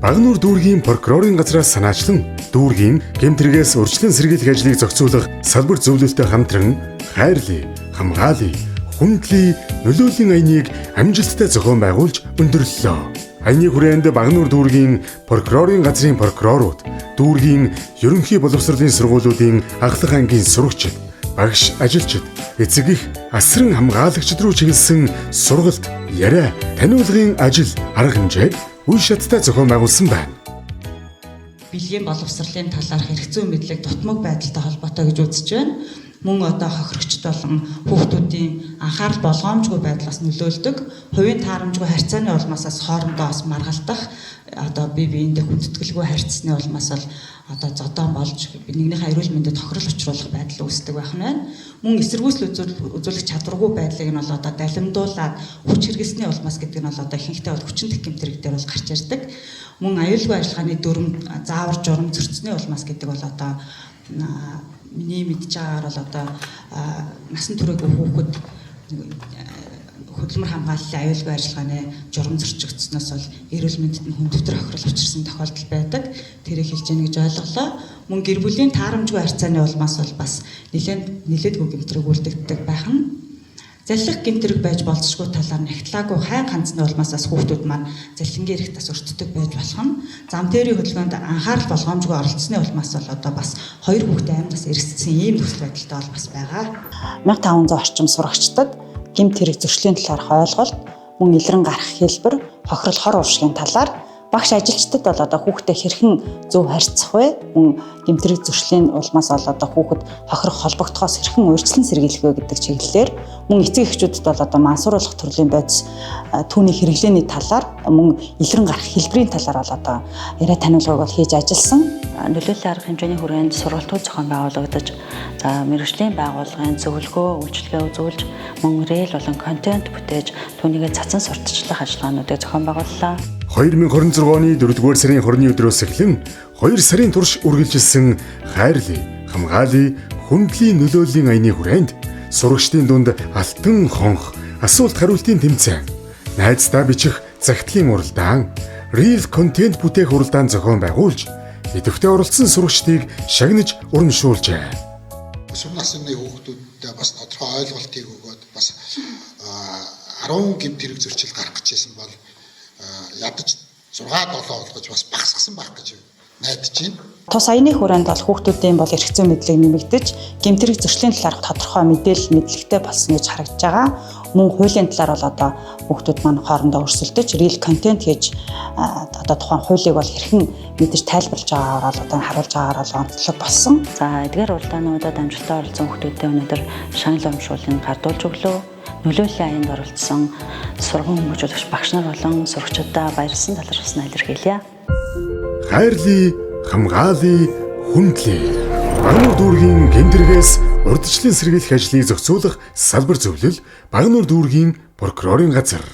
Багнуур дүүргийн прокурорын газраас санаачлан дүүргийн гэмтрэгээс урьдчилан сэргийлэх ажлыг зохицуулах салбар зөвлөлтөй хамтран хайрлын, хамгаалын, хүндлийн, нөлөөллийн аяныг амжилттай зохион байгуулж өндөрлөлөө. Аяны хүрээнд Багнуур дүүргийн прокурорын газрын прокурорууд, дүүргийн ерөнхий боловсролын сургуулиудын ахлах ангийн сурагчид, багш ажилчид, эцэг их асран хамгаалагчид руу чиглэсэн сургалт, яриа, таниулгын ажил, арга хэмжээг үе шаттай зохион байгуулсан байна. Бэлгийн боловсролын талаарх хэрэгцээ мэдлэг дутмаг байдалтай холбоотой гэж үзэж байна. Мөн одоо хохирогчд болон хүүхдүүдийн анхаарал болгоомжгүй байдлаас нөлөөлдөг, хувийн таарамжгүй харьцааны улмаас хоорондоо бас маргалдах, одоо бие биендээ хүндэтгэлгүй харьцсны улмаас л одоо зодон болж нэгнийхээ эрүүл мэндэд тохирол учруулах байдал үүсдэг байх нь байна. Мөн эсэргүүцэл үзүүлэх чадваргүй байдлыг нь бол одоо далимдуулаад хүч хэрэглэсний улмаас гэдэг нь бол одоо ихэнхдээ бол хүчин тэмдэгтэрэг дээр бол гарч ирдэг. Мөн аюулгүй ажиллагааны дүрм заавар журам зөрчсөний улмаас гэдэг бол одоо миний мэдж байгаагаар бол одоо насан туршаагүй хүүхэд хөдөлмөр хамгааллын аюулгүй ажиллагааны журам зөрчигдсөнөөс бол эрүүл мэндэд нь хүндэвэр хохирол учирсан тохиолдол байдаг. Тэрийг хэлж яана гэж ойлголоо. Мөн гэр бүлийн таарамжгүй харьцааны улмаас бол бас нэлээдгүй гэмтрэг үлдэгддэг байх нь. Залхих гэмтрэг байж болцсохгүй талаар нягтлаагүй хайн ганцны улмаас хүүхдүүд маань залхингийн эрх тас өртдөг байж болох нь. Зам тээврийн хөдөлгөөнд анхаарал болгоомжгүй оролцсны улмаас бол одоо бас 2 хүүхдээ амьдаас эрсдсэн ийм нөхцөл байдалтай бол бас байгаа. 1500 орчим сурагчдад гэмт хэрэг зөрчлийн талаарх ойлголт, мөн илрэн гарах хэлбэр, хохирол хор уршигын талаар багш ажилчдад бол одоо хүүхдээ хэрхэн зөв харьцах вэ? Мөн гэмт хэрэг зөрчлийн улмаас бол одоо хүүхэд хохирох холбогдохоос хэрхэн урьдчилан сэргийлэх вэ гэдэг чиглэлээр, мөн эцэг эхчүүдэд бол одоо мансууруулах төрлийн бодис түүний хэрэглээний талаар, мөн илрэн гарах хэлбэрийн талаар бол одоо яриа таниулгыг бол хийж ажилласан. Нөлөөллийн арга хэмжээний хүрээнд сургалтууд зохион байгуулагдаж, мэргэжлийн байгууллагын зөвлөгөө, үйлчилгээ үзүүлж, мөн рeel болон контент бүтээж түүнийгээ цацан сурталчлах ажиллагаануудыг зохион байгууллаа. 2026 оны 4-р сарын 20-ны өдрөөс эхлэн 2 сарын турш үргэлжилсэн хайрлын, хамгаалын, хүндлийн, нөлөөллийн аяны хүрээнд сурагчдын дунд алтан хонх, асуулт хариултын тэмцээн, найздаа бичих загтлын уралдаан, reel контент бүтээх уралдаан зохион байгуулж, идэвхтэй оролцсон сурагчдыг шагнаж урамшуулжээ. Сургууль насны хүүхдүүдэд бас тодорхой ойлголтыг өгөөд бас 10 гэмт хэрэг зөрчил гарах гэжсэн бол ядаж 6-7 болгож бас багасгасан байх гэж найдаж байна. Тус аяны хүрээнд бол хүүхдүүдийн бол эрх зүйн мэдлэг нэмэгдэж, гэмт хэрэг зөрчлийн талаарх тодорхой мэдээлэл мэдлэгтэй болсон гэж харагдж байгаа. Мөн хуулийн талаар бол одоо хүүхдүүд маань хоорондоо өрсөлдөж, reel контент хийж одоо тухайн хуулийг бол хэрхэн мэдэж тайлбарлаж байгаагаар одоо харуулж байгаагаар бол онцлог болсон. За эдгээр уралдаануудад амжилттай оролцсон хүүхдүүдэд өнөөдөр шагнал урамшууллыг гардуулж өглөө. Нөлөөллийн аянд оролцсон сургууль хүмүүжүүлэгч багш нар болон сурагчдаа баярлсан талаар бас илэрхийлье. Хайрлын, хамгаалын, хүндлийн Багнуур дүүргийн гэмтрэгээс урьдчилан сэргийлэх ажлыг зохицуулах салбар зөвлөл Багнуур дүүргийн прокурорын газар.